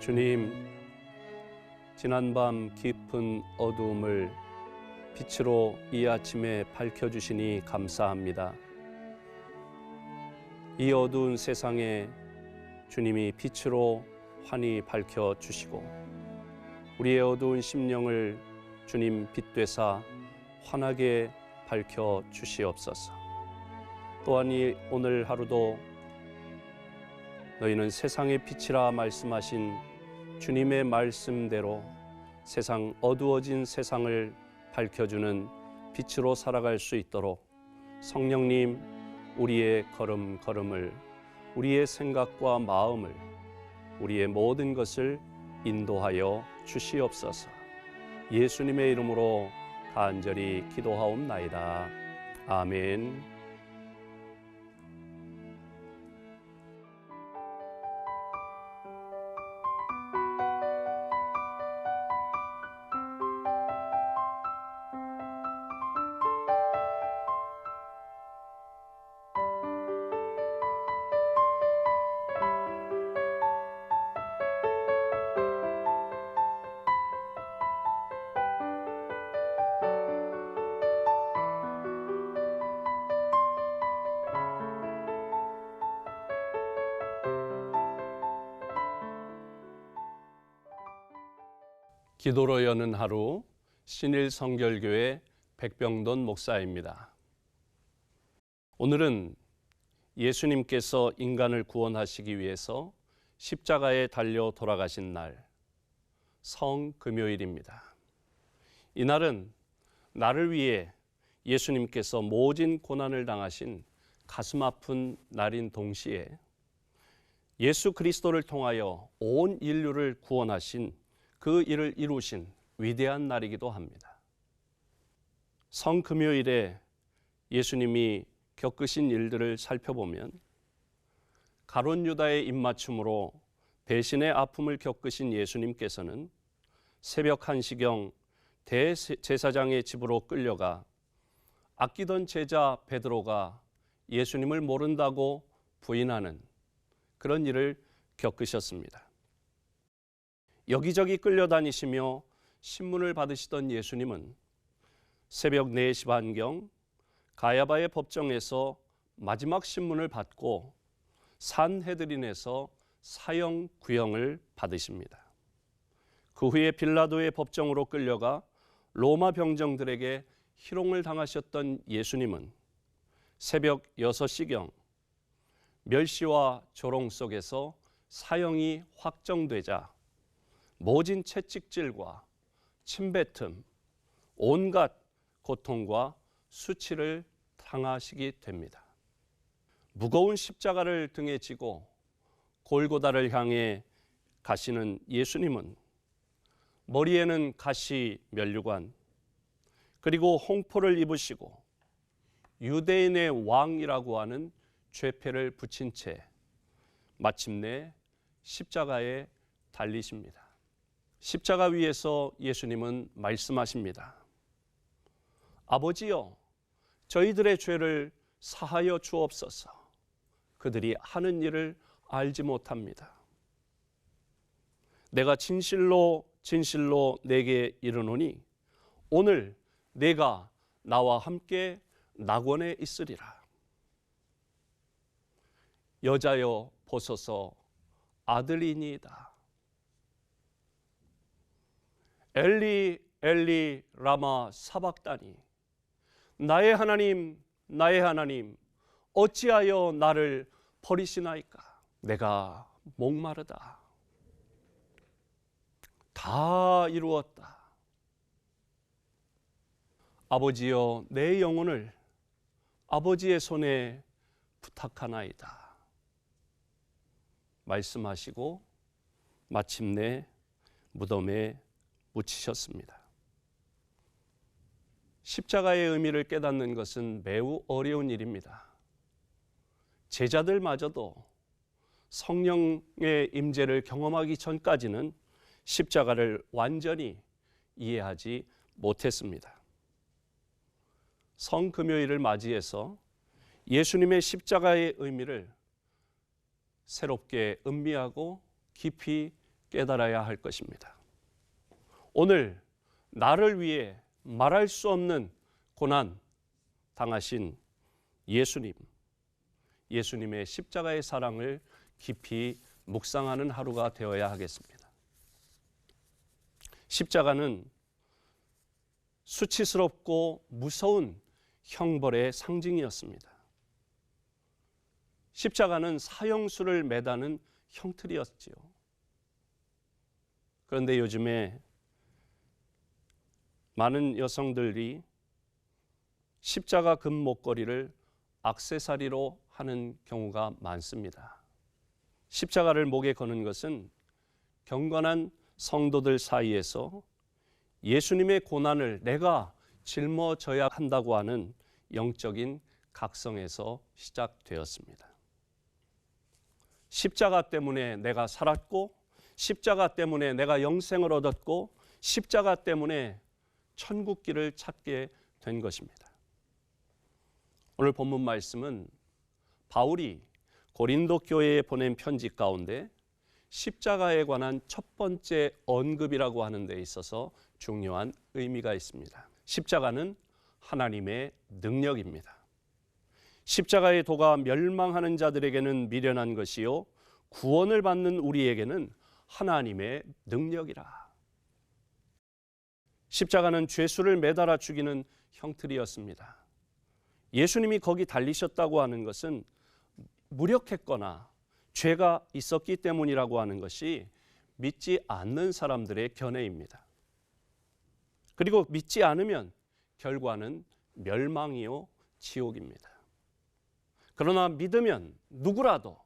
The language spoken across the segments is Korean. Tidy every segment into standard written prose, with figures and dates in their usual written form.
주님, 지난밤 깊은 어두움을 빛으로 이 아침에 밝혀주시니 감사합니다. 이 어두운 세상에 주님이 빛으로 환히 밝혀주시고 우리의 어두운 심령을 주님 빛되사 환하게 밝혀주시옵소서. 또한 이 오늘 하루도 너희는 세상의 빛이라 말씀하신 주님의 말씀대로 세상 어두워진 세상을 밝혀주는 빛으로 살아갈 수 있도록 성령님, 우리의 걸음걸음을, 우리의 생각과 마음을, 우리의 모든 것을 인도하여 주시옵소서. 예수님의 이름으로 간절히 기도하옵나이다. 아멘. 기도로 여는 하루, 신일성결교회 백병돈 목사입니다. 오늘은 예수님께서 인간을 구원하시기 위해서 십자가에 달려 돌아가신 날, 성금요일입니다. 이날은 나를 위해 예수님께서 모진 고난을 당하신 가슴 아픈 날인 동시에 예수 그리스도를 통하여 온 인류를 구원하신 그 일을 이루신 위대한 날이기도 합니다. 성금요일에 예수님이 겪으신 일들을 살펴보면 가룟 유다의 입맞춤으로 배신의 아픔을 겪으신 예수님께서는 새벽 1시경 대제사장의 집으로 끌려가 아끼던 제자 베드로가 예수님을 모른다고 부인하는 그런 일을 겪으셨습니다. 여기저기 끌려다니시며 신문을 받으시던 예수님은 새벽 4시 반경 가야바의 법정에서 마지막 신문을 받고 산헤드린에서 사형 구형을 받으십니다. 그 후에 빌라도의 법정으로 끌려가 로마 병정들에게 희롱을 당하셨던 예수님은 새벽 6시경 멸시와 조롱 속에서 사형이 확정되자 모진 채찍질과 침뱉음, 온갖 고통과 수치를 당하시게 됩니다. 무거운 십자가를 등에 지고 골고다를 향해 가시는 예수님은 머리에는 가시 면류관, 그리고 홍포를 입으시고 유대인의 왕이라고 하는 죄패를 붙인 채 마침내 십자가에 달리십니다. 십자가 위에서 예수님은 말씀하십니다. 아버지여, 저희들의 죄를 사하여 주옵소서. 그들이 하는 일을 알지 못합니다. 내가 진실로 진실로 내게 이르노니 오늘 내가 나와 함께 낙원에 있으리라. 여자여 보소서, 아들이니이다. 엘리 엘리 라마 사박다니, 나의 하나님 나의 하나님 어찌하여 나를 버리시나이까. 내가 목마르다. 다 이루었다. 아버지여, 내 영혼을 아버지의 손에 부탁하나이다. 말씀하시고 마침내 무덤에 묻히셨습니다. 십자가의 의미를 깨닫는 것은 매우 어려운 일입니다. 제자들마저도 성령의 임재를 경험하기 전까지는 십자가를 완전히 이해하지 못했습니다. 성금요일을 맞이해서 예수님의 십자가의 의미를 새롭게 음미하고 깊이 깨달아야 할 것입니다. 오늘 나를 위해 말할 수 없는 고난 당하신 예수님의 십자가의 사랑을 깊이 묵상하는 하루가 되어야 하겠습니다. 십자가는 수치스럽고 무서운 형벌의 상징이었습니다. 십자가는 사형수를 매다는 형틀이었지요. 그런데 요즘에 많은 여성들이 십자가 금 목걸이를 액세서리로 하는 경우가 많습니다. 십자가를 목에 거는 것은 경건한 성도들 사이에서 예수님의 고난을 내가 짊어져야 한다고 하는 영적인 각성에서 시작되었습니다. 십자가 때문에 내가 살았고, 십자가 때문에 내가 영생을 얻었고, 십자가 때문에 천국길을 찾게 된 것입니다. 오늘 본문 말씀은 바울이 고린도 교회에 보낸 편지 가운데 십자가에 관한 첫 번째 언급이라고 하는 데 있어서 중요한 의미가 있습니다. 십자가는 하나님의 능력입니다. 십자가의 도가 멸망하는 자들에게는 미련한 것이요 구원을 받는 우리에게는 하나님의 능력이라. 십자가는 죄수를 매달아 죽이는 형틀이었습니다. 예수님이 거기 달리셨다고 하는 것은 무력했거나 죄가 있었기 때문이라고 하는 것이 믿지 않는 사람들의 견해입니다. 그리고 믿지 않으면 결과는 멸망이요 지옥입니다. 그러나 믿으면 누구라도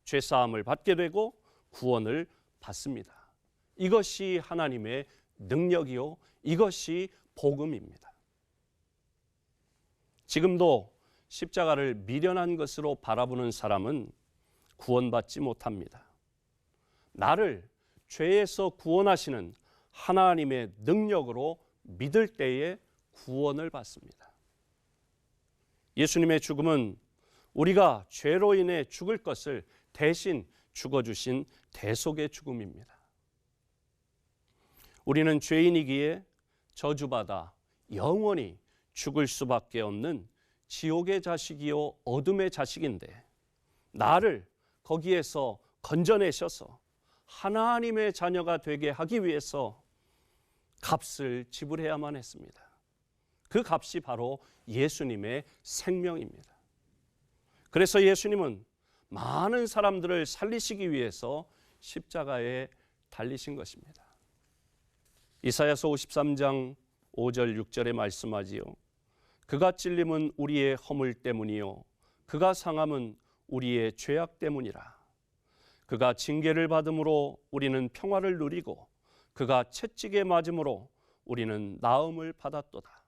죄사함을 받게 되고 구원을 받습니다. 이것이 하나님의 능력이요 이것이 복음입니다. 지금도 십자가를 미련한 것으로 바라보는 사람은 구원받지 못합니다. 나를 죄에서 구원하시는 하나님의 능력으로 믿을 때에 구원을 받습니다. 예수님의 죽음은 우리가 죄로 인해 죽을 것을 대신 죽어주신 대속의 죽음입니다. 우리는 죄인이기에 저주받아 영원히 죽을 수밖에 없는 지옥의 자식이요 어둠의 자식인데 나를 거기에서 건져내셔서 하나님의 자녀가 되게 하기 위해서 값을 지불해야만 했습니다. 그 값이 바로 예수님의 생명입니다. 그래서 예수님은 많은 사람들을 살리시기 위해서 십자가에 달리신 것입니다. 이사야서 53장 5절 6절에 말씀하지요. 그가 찔림은 우리의 허물 때문이요 그가 상함은 우리의 죄악 때문이라. 그가 징계를 받음으로 우리는 평화를 누리고 그가 채찍에 맞음으로 우리는 나음을 받았도다.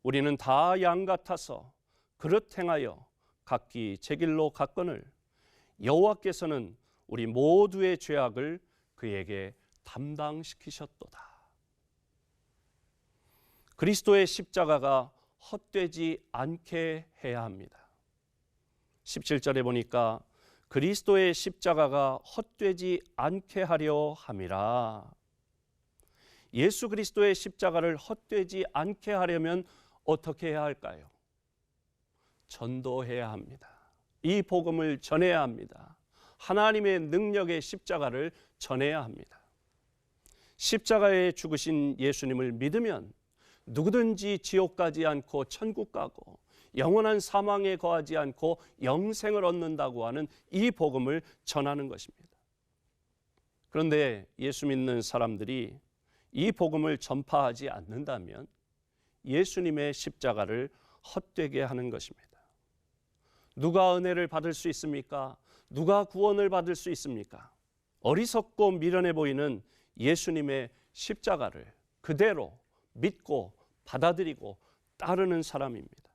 우리는 다 양 같아서 그릇 행하여 각기 제 길로 갔거늘 여호와께서는 우리 모두의 죄악을 그에게 담당시키셨도다. 그리스도의 십자가가 헛되지 않게 해야 합니다. 17절에 보니까 그리스도의 십자가가 헛되지 않게 하려 함이라. 예수 그리스도의 십자가를 헛되지 않게 하려면 어떻게 해야 할까요? 전도해야 합니다. 이 복음을 전해야 합니다. 하나님의 능력의 십자가를 전해야 합니다. 십자가에 죽으신 예수님을 믿으면 누구든지 지옥 가지 않고 천국 가고 영원한 사망에 거하지 않고 영생을 얻는다고 하는 이 복음을 전하는 것입니다. 그런데 예수 믿는 사람들이 이 복음을 전파하지 않는다면 예수님의 십자가를 헛되게 하는 것입니다. 누가 은혜를 받을 수 있습니까? 누가 구원을 받을 수 있습니까? 어리석고 미련해 보이는 예수님의 십자가를 그대로 믿고 받아들이고 따르는 사람입니다.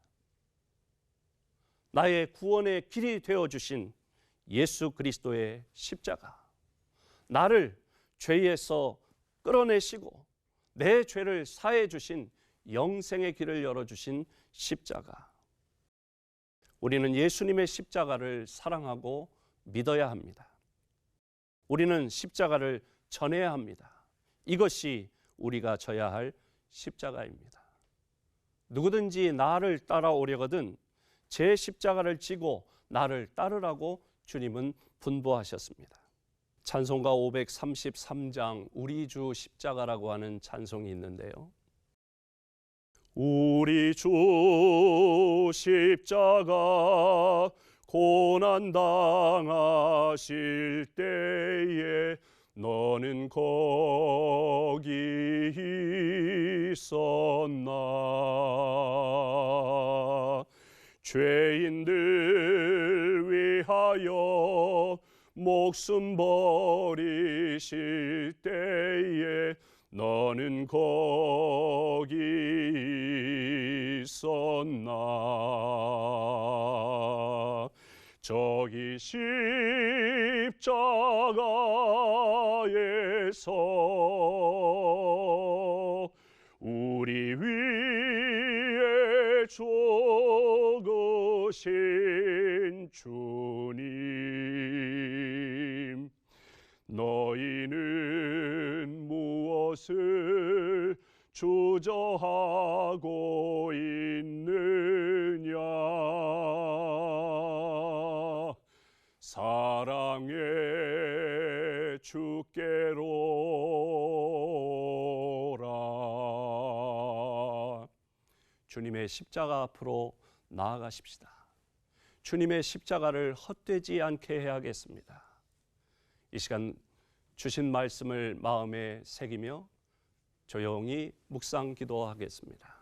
나의 구원의 길이 되어주신 예수 그리스도의 십자가, 나를 죄에서 끌어내시고 내 죄를 사해 주신 영생의 길을 열어주신 십자가, 우리는 예수님의 십자가를 사랑하고 믿어야 합니다. 우리는 십자가를 전해야 합니다. 이것이 우리가 져야 할 십자가입니다. 누구든지 나를 따라오려거든 제 십자가를 지고 나를 따르라고 주님은 분부하셨습니다. 찬송가 533장 우리 주 십자가라고 하는 찬송이 있는데요. 우리 주 십자가 고난 당하실 때에 너는 거기 있었나. 죄인들 위하여 목숨 버리실 때에 너는 거기 있었나. 저기 십자가에서 우리 위에 죽으신 주님, 너희는 무엇을 주저하고 있느냐. 사랑의 주께로라. 주님의 십자가 앞으로 나아가십시다. 주님의 십자가를 헛되지 않게 해야겠습니다. 이 시간 주신 말씀을 마음에 새기며 조용히 묵상 기도하겠습니다.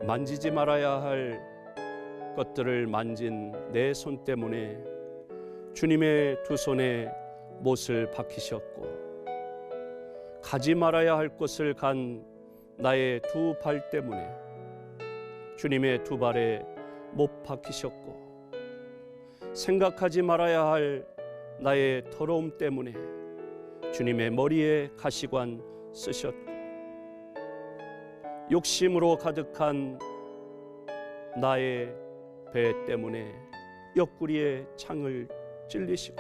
만지지 말아야 할 것들을 만진 내 손 때문에 주님의 두 손에 못을 박히셨고, 가지 말아야 할 곳을 간 나의 두 발 때문에 주님의 두 발에 못 박히셨고, 생각하지 말아야 할 나의 더러움 때문에 주님의 머리에 가시관 쓰셨고, 욕심으로 가득한 나의 배 때문에 옆구리에 창을 찔리시고,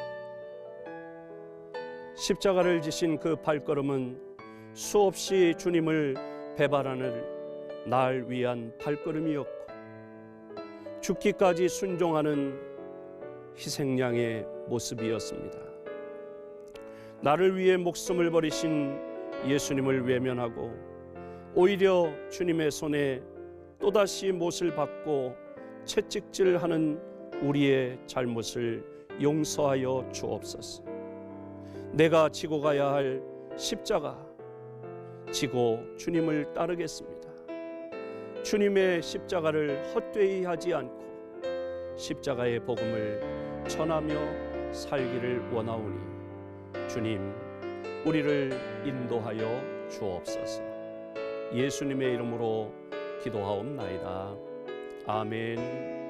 십자가를 지신 그 발걸음은 수없이 주님을 배반하는 날 위한 발걸음이었고, 죽기까지 순종하는 희생양의 모습이었습니다. 나를 위해 목숨을 버리신 예수님을 외면하고 오히려 주님의 손에 또다시 못을 받고 채찍질하는 우리의 잘못을 용서하여 주옵소서. 내가 지고 가야 할 십자가 지고 주님을 따르겠습니다. 주님의 십자가를 헛되이 하지 않고 십자가의 복음을 전하며 살기를 원하오니 주님, 우리를 인도하여 주옵소서. 예수님의 이름으로 기도하옵나이다. 아멘.